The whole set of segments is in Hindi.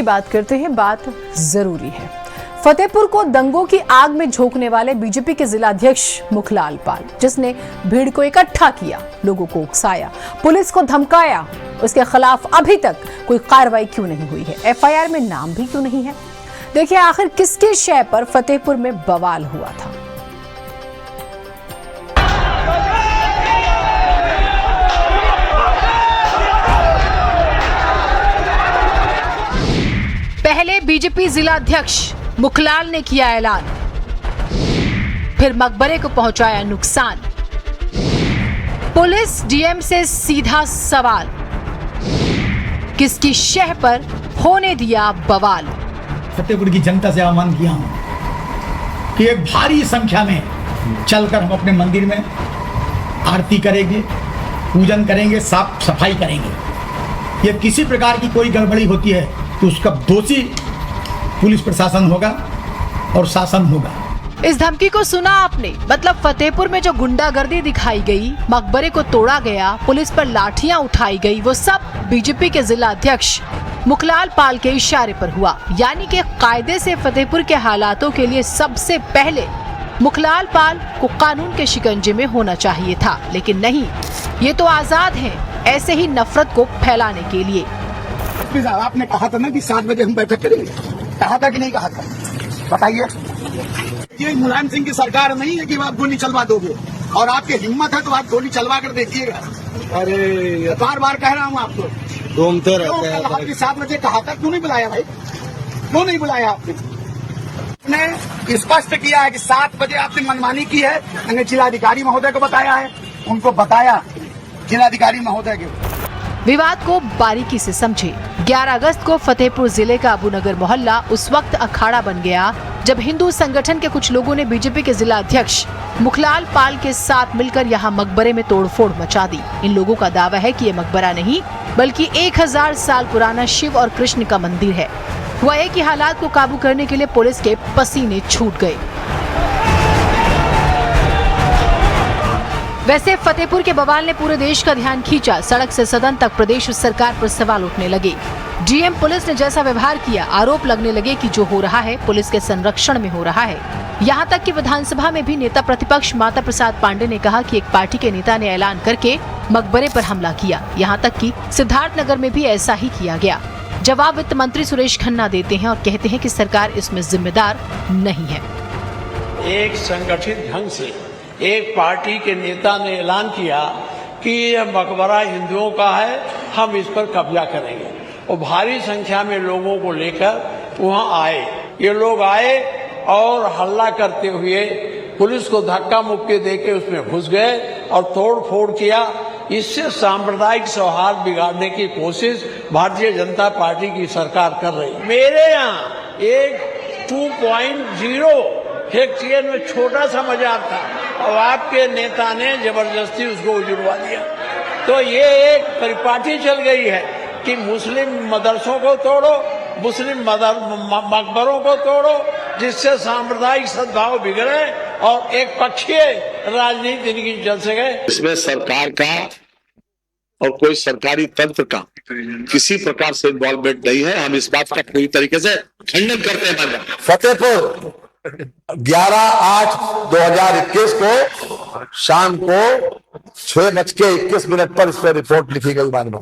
की बात करते हैं, बात जरूरी है। फतेहपुर को दंगों की आग में झोंकने वाले बीजेपी के जिलाध्यक्ष मुखलाल पाल, जिसने भीड़ को इकट्ठा किया, लोगों को उकसाया, पुलिस को धमकाया, उसके खिलाफ अभी तक कोई कार्रवाई क्यों नहीं हुई है? एफआईआर में नाम भी क्यों नहीं है? देखिए आखिर किसके शय पर फतेहपुर में बवाल हुआ था। पहले बीजेपी जिलाध्यक्ष मुखलाल ने किया ऐलान, फिर मकबरे को पहुंचाया नुकसान, पुलिस डीएम से सीधा सवाल, किसकी शह पर होने दिया बवाल। फतेहपुर की जनता से आह्वान किया हूं कि एक भारी संख्या में चलकर हम अपने मंदिर में आरती करेंगे, पूजन करेंगे, साफ सफाई करेंगे। ये किसी प्रकार की कोई गड़बड़ी होती है तो उसका दोषी पुलिस प्रशासन होगा और शासन होगा। इस धमकी को सुना आपने? मतलब फतेहपुर में जो गुंडागर्दी दिखाई गई, मकबरे को तोड़ा गया, पुलिस पर लाठियां उठाई गई, वो सब बीजेपी के जिला अध्यक्ष मुखलाल पाल के इशारे पर हुआ। यानी कि कायदे से फतेहपुर के हालातों के लिए सबसे पहले मुखलाल पाल को कानून के शिकंजे में होना चाहिए था, लेकिन नहीं, ये तो आजाद हैं ऐसे ही नफरत को फैलाने के लिए। आपने कहा था ना कि 7 बजे हम बैठक करेंगे, कहा था कि नहीं कहा था? बताइए। ये मुलायम सिंह की सरकार नहीं है कि आप गोली चलवा दोगे, और आपकी हिम्मत है तो आप गोली चलवा कर देखिएगा। अरे बार बार कह रहा हूँ आपको, घूमते रहते हैं। आपने 7 बजे कहा था, क्यों नहीं बुलाया भाई? क्यों नहीं बुलाया आपने? स्पष्ट किया है कि 7 बजे आपने मनमानी की है। मैंने जिलाधिकारी महोदय को बताया है, उनको बताया जिलाधिकारी महोदय के। विवाद को बारीकी से समझे। 11 अगस्त को फतेहपुर जिले का अबूनगर मोहल्ला उस वक्त अखाड़ा बन गया जब हिंदू संगठन के कुछ लोगों ने बीजेपी के जिला अध्यक्ष मुखलाल पाल के साथ मिलकर यहां मकबरे में तोड़फोड़ मचा दी। इन लोगों का दावा है कि ये मकबरा नहीं बल्कि 1000 साल पुराना शिव और कृष्ण का मंदिर है। हुआ है कि हालात को काबू करने के लिए पुलिस के पसीने छूट गए। वैसे फतेहपुर के बवाल ने पूरे देश का ध्यान खींचा। सड़क से सदन तक प्रदेश सरकार पर सवाल उठने लगे। डीएम पुलिस ने जैसा व्यवहार किया, आरोप लगने लगे कि जो हो रहा है पुलिस के संरक्षण में हो रहा है। यहाँ तक कि विधानसभा में भी नेता प्रतिपक्ष माता प्रसाद पांडे ने कहा कि एक पार्टी के नेता ने ऐलान करके मकबरे पर हमला किया। यहाँ तक कि सिद्धार्थनगर में भी ऐसा ही किया गया। जवाब वित्त मंत्री सुरेश खन्ना देते हैं और कहते हैं कि सरकार इसमें जिम्मेदार नहीं है। एक संगठित ढंग से एक पार्टी के नेता ने ऐलान किया कि यह मकबरा हिंदुओं का है, हम इस पर कब्जा करेंगे, और भारी संख्या में लोगों को लेकर वहां आए। ये लोग आए और हल्ला करते हुए पुलिस को धक्का मुक्की देके उसमें घुस गए और तोड़ फोड़ किया। इससे सांप्रदायिक सौहार्द बिगाड़ने की कोशिश भारतीय जनता पार्टी की सरकार कर रही है। मेरे यहाँ एक 2.0 हेक्टेयर में छोटा सा मजार था और आपके नेता ने जबरदस्ती उसको उजड़वा दिया। तो ये एक परिपाटी चल गई है कि मुस्लिम मदरसों को तोड़ो, मुस्लिम मकबरों को तोड़ो, जिससे सांप्रदायिक सद्भाव बिगड़े और एक पक्षीय राजनीति इनकी चल सके। इसमें सरकार का और कोई सरकारी तंत्र का किसी प्रकार से इन्वॉल्वमेंट नहीं है। हम इस बात का पूरी तरीके से खंडन करते हैं। फतेहपुर 11/8/2021 को शाम को 6:21 पर इस पर रिपोर्ट लिखी गई। बाद में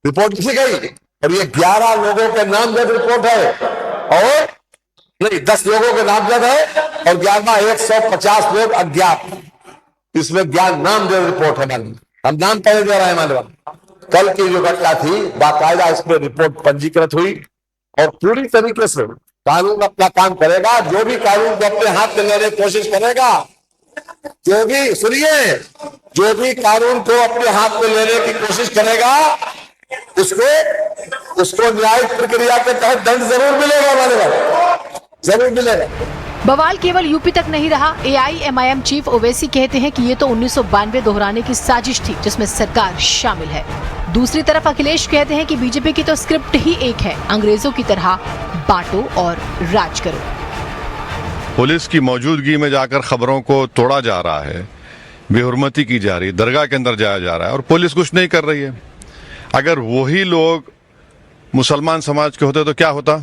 रिपोर्ट लिखी गई और ये 11 लोगों के नामजद रिपोर्ट है, और नहीं 10 लोगों के नामजद है और 11 150 लोग अज्ञात। इसमें 11 नामजद रिपोर्ट है। हम नाम पहले दे रहे हैं। मानव कल की जो घटना थी बाकायदा इसमें रिपोर्ट पंजीकृत हुई और पूरी तरीके से कानून अपना काम करेगा। जो भी कानून को अपने हाथ में लेने की कोशिश करेगा, जो भी सुनिए, जो भी कानून को अपने हाथ में लेने की कोशिश करेगा उसको न्यायिक प्रक्रिया के तहत दंड जरूर मिलेगा। मानेगा जरूर मिलेगा। बवाल केवल यूपी तक नहीं रहा। AIMIM चीफ ओवैसी कहते हैं कि ये तो 1992 दोहराने की साजिश थी जिसमें सरकार शामिल है। दूसरी तरफ अखिलेश कहते हैं कि बीजेपी की तो स्क्रिप्ट ही एक है, अंग्रेजों की तरह बांटो और राज करो। पुलिस की मौजूदगी में जाकर खबरों को तोड़ा जा रहा है, बेहुरमती की जा रही है, दरगाह के अंदर जाया जा रहा है और पुलिस कुछ नहीं कर रही है। अगर वही लोग मुसलमान समाज के होते तो क्या होता?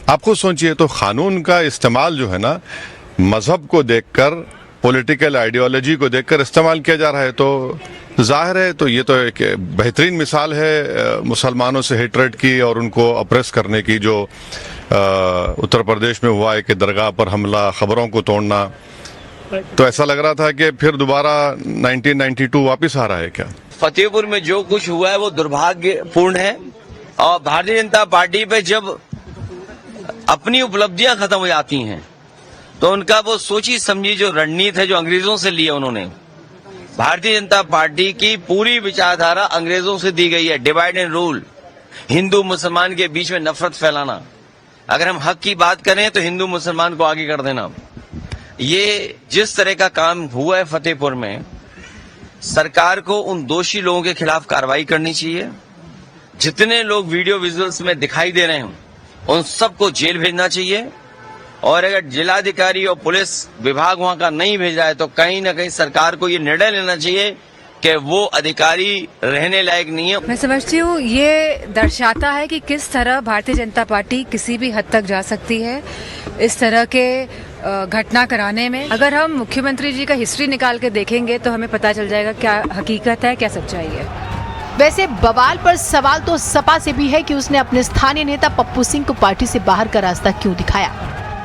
आप खुद सोचिए। तो कानून का इस्तेमाल जो है ना, मजहब को देखकर, पॉलिटिकल आइडियोलॉजी को देखकर इस्तेमाल किया जा रहा है, तो जाहिर है तो ये तो एक बेहतरीन मिसाल है मुसलमानों से हेट्रेड की और उनको अप्रेस करने की, जो उत्तर प्रदेश में हुआ है कि दरगाह पर हमला, खबरों को तोड़ना। तो ऐसा लग रहा था कि फिर दोबारा 1992 वापस आ रहा है क्या? फतेहपुर में जो कुछ हुआ है वो दुर्भाग्यपूर्ण है, और भारतीय जनता पार्टी पे जब अपनी उपलब्धियां खत्म हो जाती हैं तो उनका वो सोची समझी जो रणनीति है जो अंग्रेजों से ली है उन्होंने, भारतीय जनता पार्टी की पूरी विचारधारा अंग्रेजों से दी गई है। डिवाइड एंड रूल, हिंदू मुसलमान के बीच में नफरत फैलाना, अगर हम हक की बात करें तो हिंदू मुसलमान को आगे कर देना। ये जिस तरह का काम हुआ है फतेहपुर में, सरकार को उन दोषी लोगों के खिलाफ कार्रवाई करनी चाहिए। जितने लोग वीडियो विजुअल्स में दिखाई दे रहे हैं उन सबको जेल भेजना चाहिए, और अगर जिलाधिकारी और पुलिस विभाग वहां का नहीं भेजा है तो कहीं ना कहीं सरकार को ये निर्णय लेना चाहिए कि वो अधिकारी रहने लायक नहीं है। मैं समझती हूँ ये दर्शाता है कि किस तरह भारतीय जनता पार्टी किसी भी हद तक जा सकती है इस तरह के घटना कराने में। अगर हम मुख्यमंत्री जी का हिस्ट्री निकाल के देखेंगे तो हमें पता चल जाएगा क्या हकीकत है, क्या सच्चाई है। वैसे बवाल पर सवाल तो सपा से भी है कि उसने अपने स्थानीय नेता पप्पू सिंह को पार्टी से बाहर का रास्ता क्यों दिखाया।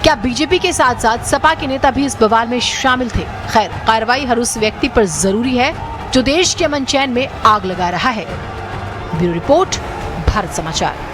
क्या बीजेपी के साथ साथ सपा के नेता भी इस बवाल में शामिल थे? खैर, कार्रवाई हर उस व्यक्ति पर जरूरी है जो देश के अमन चैन में आग लगा रहा है। ब्यूरो रिपोर्ट, भारत समाचार।